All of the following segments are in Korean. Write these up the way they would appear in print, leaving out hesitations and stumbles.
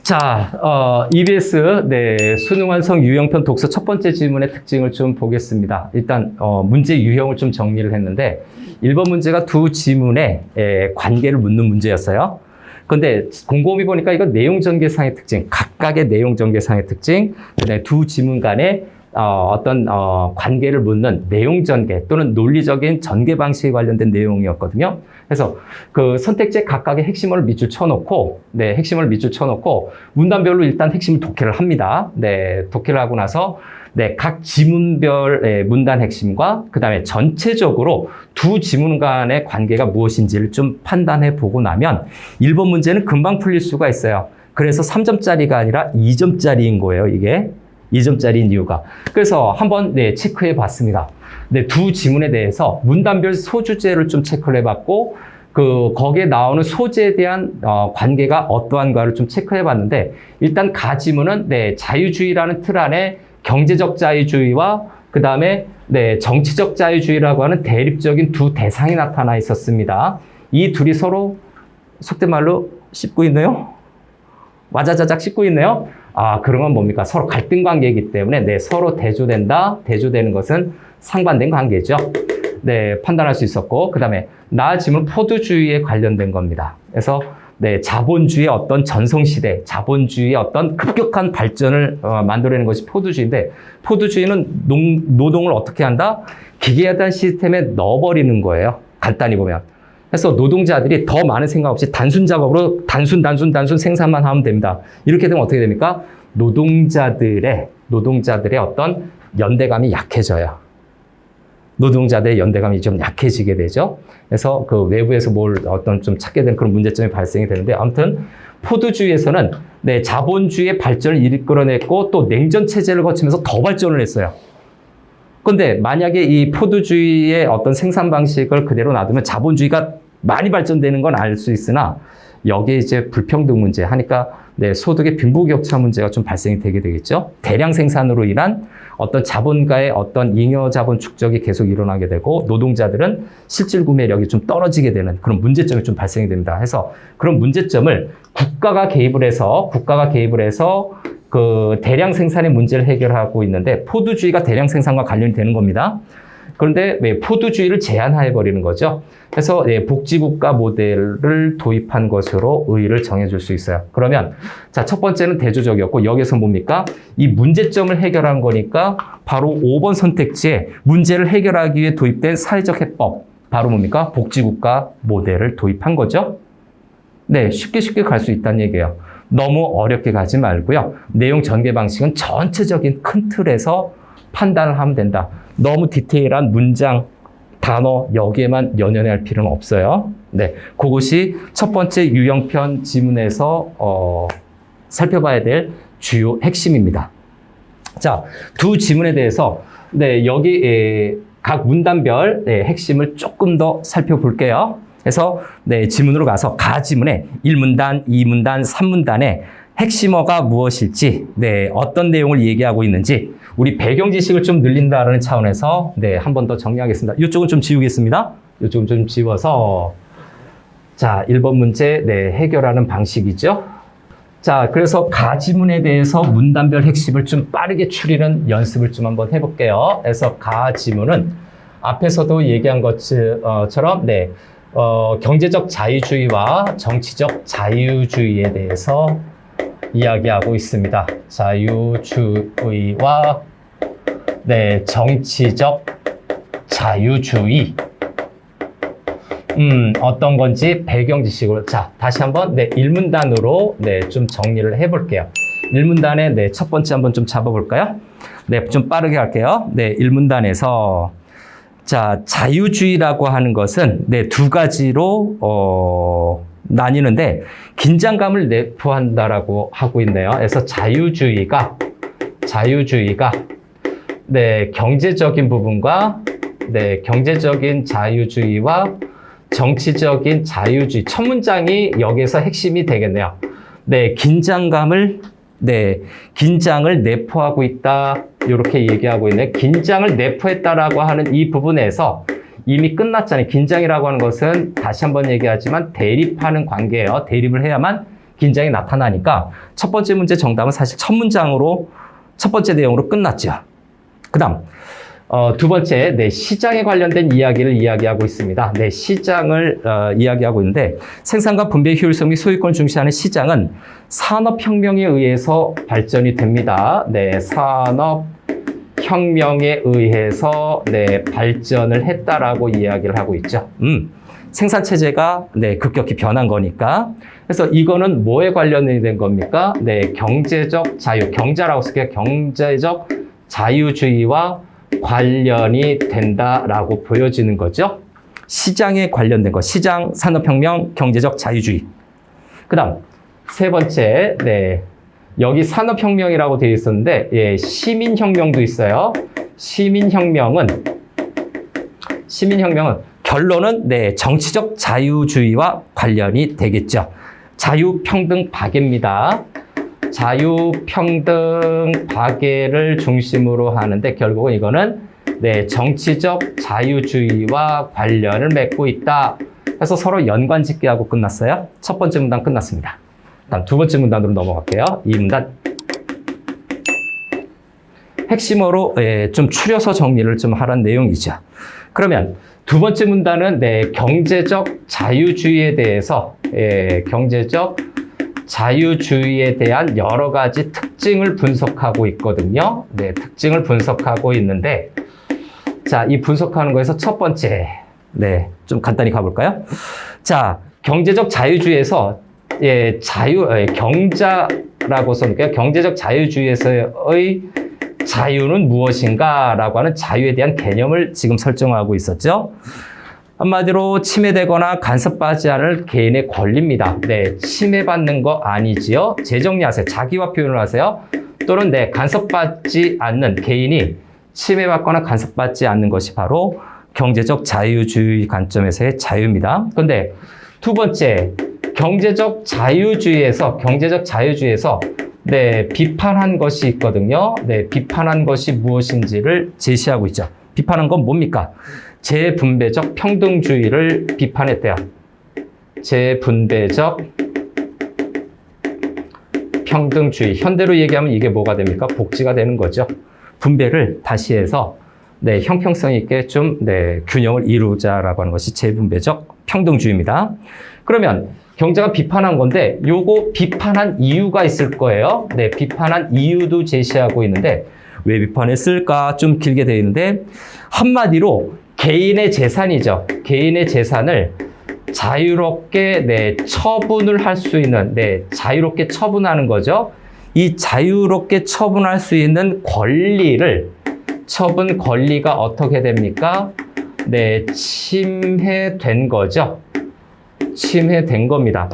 자, EBS, 수능 완성 유형편 독서 첫 번째 질문의 특징을 좀 보겠습니다. 일단, 문제 유형을 좀 정리를 했는데, 1번 문제가 두 지문의 관계를 묻는 문제였어요. 근데 곰곰이 보니까 이건 내용 전개상의 특징, 각각의 내용 전개상의 특징, 그다음에 두 지문 간의 어떤 관계를 묻는 내용 전개 또는 논리적인 전개 방식에 관련된 내용이었거든요. 그래서 그 선택지 각각의 핵심을 밑줄 쳐놓고, 핵심을 밑줄 쳐놓고 문단별로 일단 핵심을 독해를 합니다. 독해를 하고 나서 각 지문별 문단 핵심과 그다음에 전체적으로 두 지문 간의 관계가 무엇인지를 좀 판단해 보고 나면 1번 문제는 금방 풀릴 수가 있어요. 그래서 3점짜리가 아니라 2점짜리인 거예요, 이게. 2점짜리인 이유가. 그래서 한번 체크해 봤습니다. 두 지문에 대해서 문단별 소주제를 좀 체크를 해봤고, 거기에 나오는 소재에 대한 관계가 어떠한가를 좀 체크해 봤는데, 일단 가 지문은 자유주의라는 틀 안에 경제적 자유주의와 그 다음에 정치적 자유주의라고 하는 대립적인 두 대상이 나타나 있었습니다. 이 둘이 서로 속된 말로 씹고 있네요. 와자자작 씹고 있네요. 그런 건 뭡니까? 서로 갈등 관계이기 때문에 서로 대조된다. 대조되는 것은 상반된 관계죠. 판단할 수 있었고, 그 다음에 나아지면 포도주의에 관련된 겁니다. 그래서 자본주의의 어떤 전성시대, 자본주의의 어떤 급격한 발전을 만들어내는 것이 포도주의인데, 포도주의는 노동을 어떻게 한다? 기계화된 시스템에 넣어버리는 거예요. 간단히 보면. 그래서 노동자들이 더 많은 생각 없이 단순 작업으로 단순 생산만 하면 됩니다. 이렇게 되면 어떻게 됩니까? 노동자들의 어떤 연대감이 약해져요. 노동자들의 연대감이 좀 약해지게 되죠. 그래서 그 외부에서 어떤 좀 찾게 된 그런 문제점이 발생이 되는데, 아무튼 포도주의에서는 자본주의의 발전을 이끌어냈고 또 냉전 체제를 거치면서 더 발전을 했어요. 근데 만약에 이 포도주의의 어떤 생산 방식을 그대로 놔두면 자본주의가 많이 발전되는 건 알 수 있으나, 여기에 이제 불평등 문제 하니까 소득의 빈부격차 문제가 좀 발생이 되게 되겠죠. 대량 생산으로 인한 어떤 자본가의 어떤 잉여 자본 축적이 계속 일어나게 되고, 노동자들은 실질 구매력이 좀 떨어지게 되는 그런 문제점이 좀 발생이 됩니다. 그래서 그런 문제점을 국가가 개입을 해서 그 대량 생산의 문제를 해결하고 있는데, 포도주의가 대량 생산과 관련이 되는 겁니다. 그런데 왜 포도주의를 제한해버리는 거죠? 그래서 복지국가 모델을 도입한 것으로 의의를 정해줄 수 있어요. 그러면 자, 첫 번째는 대조적이었고, 여기서 뭡니까? 이 문제점을 해결한 거니까 바로 5번 선택지에 문제를 해결하기 위해 도입된 사회적 해법, 바로 뭡니까? 복지국가 모델을 도입한 거죠. 쉽게 갈 수 있다는 얘기예요. 너무 어렵게 가지 말고요. 내용 전개 방식은 전체적인 큰 틀에서 판단을 하면 된다. 너무 디테일한 문장, 단어 여기에만 연연할 필요는 없어요. 그것이 첫 번째 유형편 지문에서 살펴봐야 될 주요 핵심입니다. 자, 두 지문에 대해서 여기 각 문단별 핵심을 조금 더 살펴볼게요. 그래서 지문으로 가서 가 지문에 1문단, 2문단, 3문단에 핵심어가 무엇일지, 어떤 내용을 얘기하고 있는지 우리 배경 지식을 좀 늘린다는 차원에서 한 번 더 정리하겠습니다. 이쪽은 좀 지우겠습니다. 이쪽은 좀 지워서, 자, 1번 문제 해결하는 방식이죠. 자, 그래서 가 지문에 대해서 문단별 핵심을 좀 빠르게 추리는 연습을 좀 한번 해볼게요. 그래서 가 지문은 앞에서도 얘기한 것처럼 경제적 자유주의와 정치적 자유주의에 대해서 이야기하고 있습니다. 자유주의와 정치적 자유주의. 어떤 건지 배경 지식으로. 자, 다시 한번 1문단으로 좀 정리를 해볼게요. 1문단에 첫 번째 한번 좀 잡아볼까요? 좀 빠르게 할게요. 1문단에서 자, 자유주의라고 하는 것은 두 가지로 나뉘는데, 긴장감을 내포한다라고 하고 있네요. 그래서 자유주의가 경제적인 부분과 경제적인 자유주의와 정치적인 자유주의, 첫 문장이 여기서 핵심이 되겠네요. 긴장을 내포하고 있다. 이렇게 얘기하고 있네. 긴장을 내포했다라고 하는 이 부분에서 이미 끝났잖아요. 긴장이라고 하는 것은 다시 한번 얘기하지만 대립하는 관계예요. 대립을 해야만 긴장이 나타나니까 첫 번째 문제 정답은 사실 첫 문장으로 첫 번째 내용으로 끝났죠. 그 다음 두 번째, 네, 시장에 관련된 이야기를 이야기하고 있습니다. 네, 시장을 이야기하고 있는데 생산과 분배 효율성 및 소유권을 중시하는 시장은 산업혁명에 의해서 발전이 됩니다. 네, 산업혁명에 의해서 네, 발전을 했다라고 이야기를 하고 있죠. 생산체제가 네, 급격히 변한 거니까. 그래서 이거는 뭐에 관련된 겁니까? 네, 경제적 자유, 경자라고 쓸게요. 경제적 자유주의와 관련이 된다라고 보여지는 거죠. 시장에 관련된 거, 시장, 산업혁명, 경제적 자유주의. 그 다음 세 번째, 네, 여기 산업혁명이라고 되어 있었는데 예, 시민혁명도 있어요. 시민혁명은 결론은 네, 정치적 자유주의와 관련이 되겠죠. 자유평등 박애입니다. 자유평등 박애를 중심으로 하는데 결국은 이거는 네, 정치적 자유주의와 관련을 맺고 있다. 그래서 서로 연관짓기하고 끝났어요. 첫 번째 문단 끝났습니다. 다음 두 번째 문단으로 넘어갈게요. 이 문단 핵심어로 예, 좀 추려서 정리를 좀 하라는 내용이죠. 그러면 두 번째 문단은 네, 경제적 자유주의에 대해서 경제적 자유주의에 대한 여러 가지 특징을 분석하고 있거든요. 네, 특징을 분석하고 있는데 자, 이 분석하는 거에서 첫 번째 네, 좀 간단히 가볼까요? 자, 경제적 자유주의에서 경자라고 써놓을게요. 경제적 자유주의에서의 자유는 무엇인가? 라고 하는 자유에 대한 개념을 지금 설정하고 있었죠. 한마디로 침해되거나 간섭받지 않을 개인의 권리입니다. 네, 침해받는 거 아니지요. 재정리하세요. 자기와 표현을 하세요. 또는 네, 간섭받지 않는 개인이 침해받거나 간섭받지 않는 것이 바로 경제적 자유주의 관점에서의 자유입니다. 그런데 두 번째, 경제적 자유주의에서 네, 비판한 것이 있거든요. 네, 비판한 것이 무엇인지를 제시하고 있죠. 비판한 건 뭡니까? 재분배적 평등주의를 비판했대요. 재분배적 평등주의. 현대로 얘기하면 이게 뭐가 됩니까? 복지가 되는 거죠. 분배를 다시 해서 네, 형평성 있게 좀 네, 균형을 이루자라고 하는 것이 재분배적 평등주의입니다. 그러면 경제가 비판한 건데 요거 비판한 이유가 있을 거예요. 네, 비판한 이유도 제시하고 있는데 왜 비판했을까? 좀 길게 되어 있는데 한마디로 개인의 재산이죠. 개인의 재산을 자유롭게 네, 처분을 할 수 있는 네, 자유롭게 처분하는 거죠. 이 자유롭게 처분할 수 있는 처분 권리가 어떻게 됩니까? 네, 침해된 거죠. 침해된 겁니다.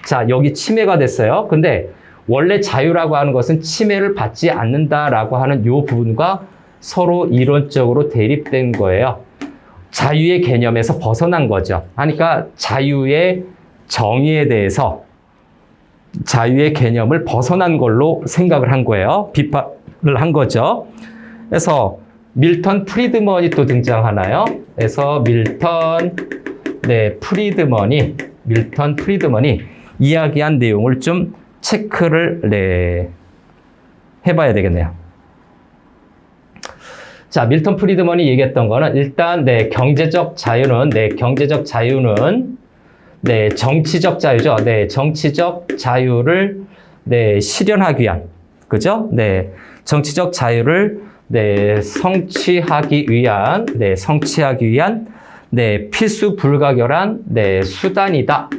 자, 여기 침해가 됐어요. 근데 원래 자유라고 하는 것은 침해를 받지 않는다라고 하는 이 부분과 서로 이론적으로 대립된 거예요. 자유의 개념에서 벗어난 거죠. 그러니까 자유의 정의에 대해서 자유의 개념을 벗어난 걸로 생각을 한 거예요. 비판을 한 거죠. 그래서 밀턴 프리드먼이 또 등장하나요? 그래서 밀턴 프리드먼이 이야기한 내용을 좀 체크를 네, 해봐야 되겠네요. 자, 밀턴 프리드먼이 얘기했던 거는 일단 네, 경제적 자유는 네, 정치적 자유죠. 네, 정치적 자유를 네, 실현하기 위한 그죠? 네, 정치적 자유를 네, 성취하기 위한 네, 필수 불가결한 네, 수단이다.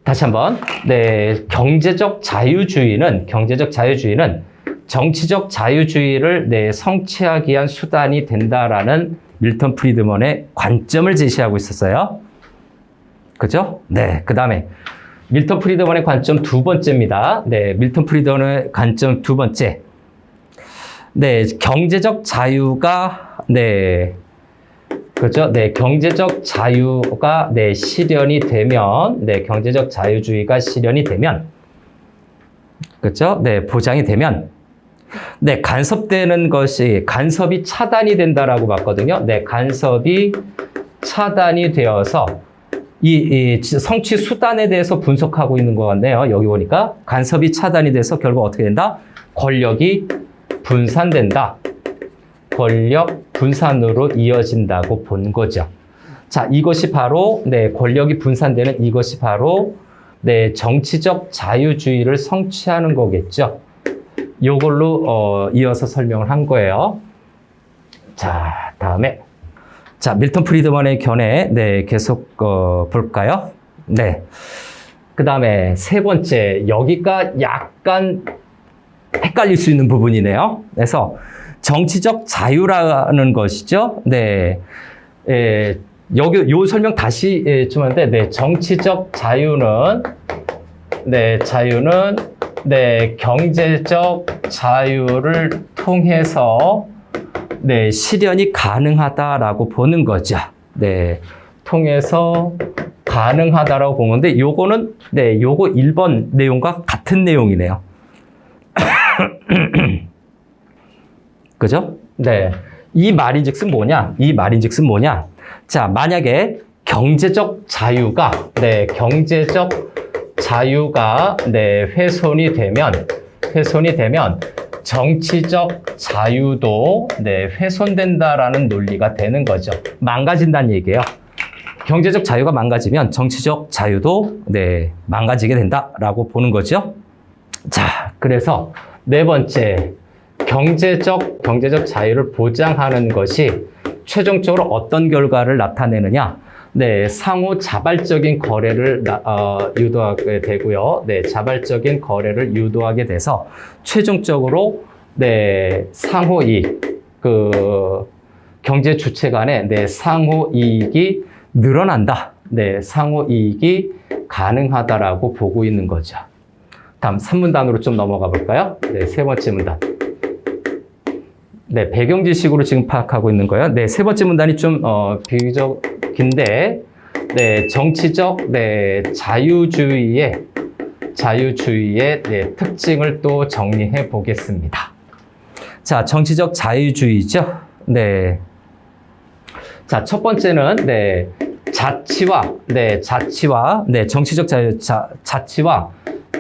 다시 한번. 네, 경제적 자유주의는 정치적 자유주의를 네, 성취하기 위한 수단이 된다라는 밀턴 프리드먼의 관점을 제시하고 있었어요. 그죠? 네, 그다음에 밀턴 프리드먼의 관점 두 번째입니다. 네, 밀턴 프리드먼의 관점 두 번째. 네, 경제적 자유가 네, 그렇죠? 네, 경제적 자유가 네, 실현이 되면 경제적 자유주의가 실현이 되면 그렇죠? 네, 보장이 되면 네, 간섭이 차단이 된다라고 봤거든요. 네, 간섭이 차단이 되어서 이 성취 수단에 대해서 분석하고 있는 것 같네요. 여기 보니까 간섭이 차단이 돼서 결국 어떻게 된다? 권력이 분산된다. 권력 분산으로 이어진다고 본 거죠. 자, 이것이 바로 권력이 분산되는 이것이 바로 정치적 자유주의를 성취하는 거겠죠. 요걸로 이어서 설명을 한 거예요. 자, 다음에 자, 밀턴 프리드먼의 견해 계속 볼까요? 그 다음에 세 번째, 여기가 약간 헷갈릴 수 있는 부분이네요. 그래서 정치적 자유라는 것이죠. 여기 요 설명 다시 좀 하는데, 정치적 자유는 경제적 자유를 통해서 실현이 가능하다라고 보는 거죠. 통해서 가능하다라고 본 건데, 요거는 요거 1번 내용과 같은 내용이네요. 그죠? 이 말인즉슨 뭐냐? 자, 만약에 경제적 자유가 훼손이 되면 정치적 자유도 훼손된다라는 논리가 되는 거죠. 망가진다는 얘기예요. 경제적 자유가 망가지면 정치적 자유도 망가지게 된다라고 보는 거죠. 자, 그래서 네 번째, 경제적 자유를 보장하는 것이 최종적으로 어떤 결과를 나타내느냐? 상호 자발적인 거래를 유도하게 되고요. 자발적인 거래를 유도하게 돼서 최종적으로 상호 이익, 경제 주체 간의 상호 이익이 늘어난다. 상호 이익이 가능하다라고 보고 있는 거죠. 다음 3문단으로 좀 넘어가 볼까요? 세 번째 문단. 배경 지식으로 지금 파악하고 있는 거예요. 세 번째 문단이 좀 비교적 긴데, 정치적 자유주의의 특징을 또 정리해 보겠습니다. 자, 정치적 자유주의죠. 자, 첫 번째는 자치와 정치적 자치와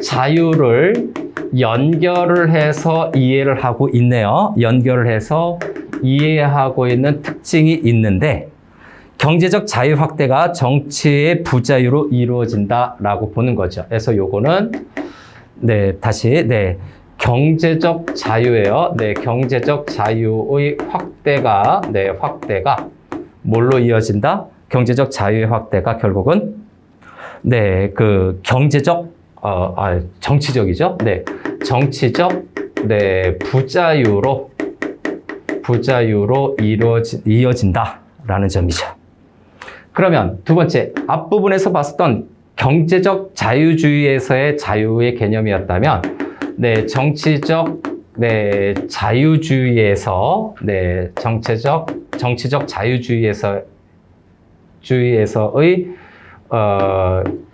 자유를 연결을 해서 이해를 하고 있네요. 연결을 해서 이해하고 있는 특징이 있는데, 경제적 자유 확대가 정치의 부자유로 이루어진다라고 보는 거죠. 그래서 요거는 다시 경제적 자유예요. 경제적 자유의 확대가 뭘로 이어진다? 경제적 자유의 확대가 결국은 정치적이죠. 정치적 부자유로 이어진다라는 점이죠. 그러면 두 번째, 앞부분에서 봤었던 경제적 자유주의에서의 자유의 개념이었다면, 정치적 자유주의에서 정치적 자유주의에서의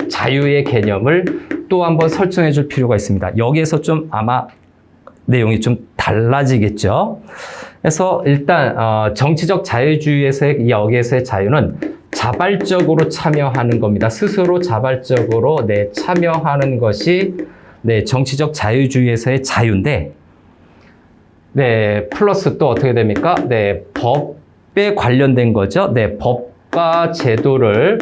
자유의 개념을 또 한번 설정해 줄 필요가 있습니다. 여기에서 좀 아마 내용이 좀 달라지겠죠. 그래서 일단 정치적 자유주의에서의 여기에서의 자유는 자발적으로 참여하는 겁니다. 스스로 자발적으로 참여하는 것이 정치적 자유주의에서의 자유인데, 플러스 또 어떻게 됩니까? 법에 관련된 거죠. 법과 제도를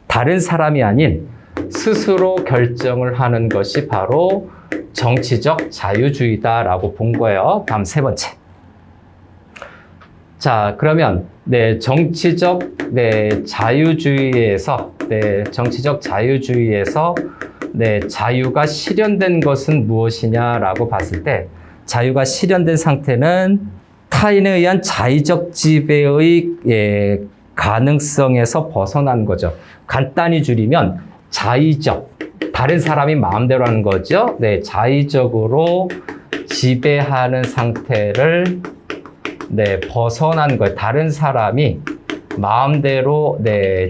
다른 사람이 아닌 스스로 결정을 하는 것이 바로 정치적 자유주의다라고 본 거예요. 다음 세 번째. 자, 그러면 정치적 자유주의에서 자유가 실현된 것은 무엇이냐라고 봤을 때, 자유가 실현된 상태는 타인에 의한 자의적 지배의 가능성에서 벗어난 거죠. 간단히 줄이면 자의적, 다른 사람이 마음대로 하는 거죠. 자의적으로 지배하는 상태를 벗어난 거예요. 다른 사람이 마음대로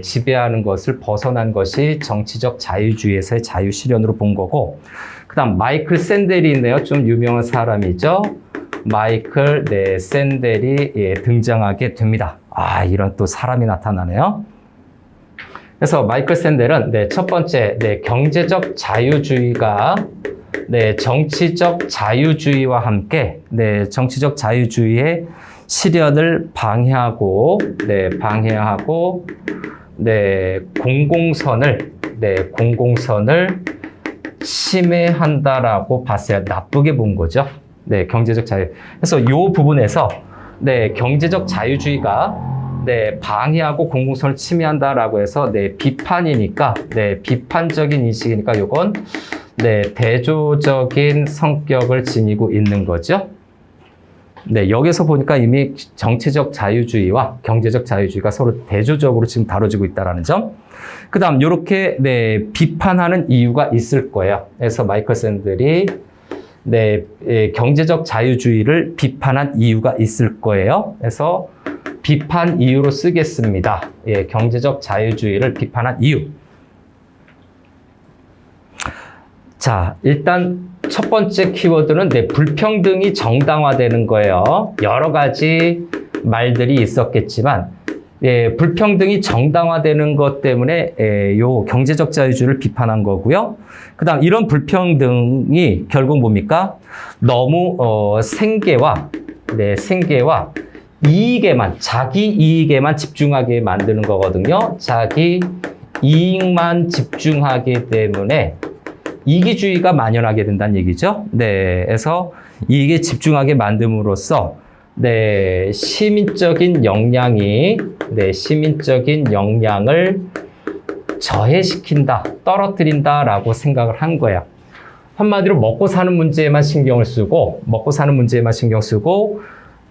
지배하는 것을 벗어난 것이 정치적 자유주의에서의 자유 실현으로 본 거고, 그 다음 마이클 샌델이 있네요. 좀 유명한 사람이죠. 마이클 샌델이 등장하게 됩니다. 이런 또 사람이 나타나네요. 그래서 마이클 샌델은 네, 첫 번째 네, 경제적 자유주의가 네, 정치적 자유주의와 함께 네, 정치적 자유주의의 실현을 방해하고 공공선을 침해한다라고 봤어요. 나쁘게 본 거죠. 네, 경제적 자유. 그래서 이 부분에서 네, 경제적 자유주의가 네, 방해하고 공공선을 침해한다라고 해서 네, 비판이니까 네, 비판적인 인식이니까 요건 네, 대조적인 성격을 지니고 있는 거죠. 네, 여기서 보니까 이미 정치적 자유주의와 경제적 자유주의가 서로 대조적으로 지금 다뤄지고 있다는 점. 그 다음, 이렇게, 네, 비판하는 이유가 있을 거예요. 그래서 마이클 샌델이, 네, 경제적 자유주의를 비판한 이유가 있을 거예요. 그래서 비판 이유로 쓰겠습니다. 예, 경제적 자유주의를 비판한 이유. 자, 일단 첫 번째 키워드는 네, 불평등이 정당화되는 거예요. 여러 가지 말들이 있었겠지만 예, 불평등이 정당화되는 것 때문에 요 경제적 자유주의를 비판한 거고요. 그다음 이런 불평등이 결국 뭡니까? 너무 생계와 이익에만 자기 이익에만 집중하게 만드는 거거든요. 자기 이익만 집중하기 때문에 이기주의가 만연하게 된다는 얘기죠. 네, 그래서 이익에 집중하게 만듦으로써 네, 시민적인 역량을 저해시킨다, 떨어뜨린다라고 생각을 한 거야. 한마디로 먹고 사는 문제에만 신경 쓰고,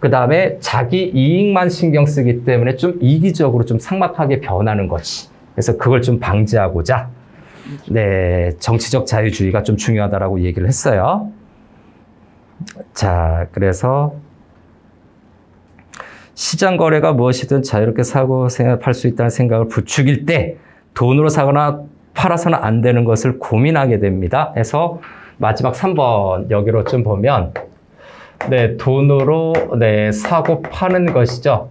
그 다음에 자기 이익만 신경 쓰기 때문에 좀 이기적으로 좀 삭막하게 변하는 거지. 그래서 그걸 좀 방지하고자, 네, 정치적 자유주의가 좀 중요하다라고 얘기를 했어요. 자, 그래서 시장 거래가 무엇이든 자유롭게 사고 팔 수 있다는 생각을 부추길 때 돈으로 사거나 팔아서는 안 되는 것을 고민하게 됩니다. 그래서 마지막 3번 여기로 좀 보면 네, 돈으로 네, 사고 파는 것이죠.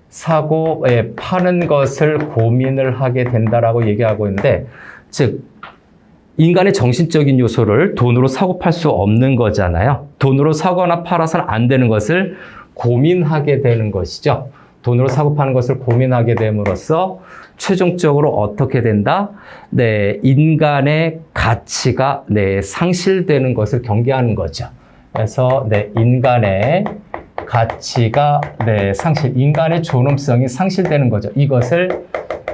사고 파는 것을 고민을 하게 된다라고 얘기하고 있는데, 즉 인간의 정신적인 요소를 돈으로 사고 팔 수 없는 거잖아요. 돈으로 사거나 팔아서는 안 되는 것을 고민하게 되는 것이죠. 돈으로 사고 파는 것을 고민하게 됨으로써 최종적으로 어떻게 된다? 네, 인간의 가치가 네, 상실되는 것을 경계하는 거죠. 그래서 네, 인간의 가치가 네, 인간의 존엄성이 상실되는 거죠. 이것을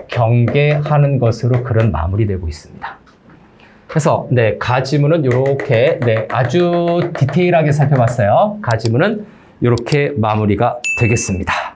경계하는 것으로 글은 마무리되고 있습니다. 그래서 네, 가지문은 이렇게 네, 아주 디테일하게 살펴봤어요. 가지문은 이렇게 마무리가 되겠습니다.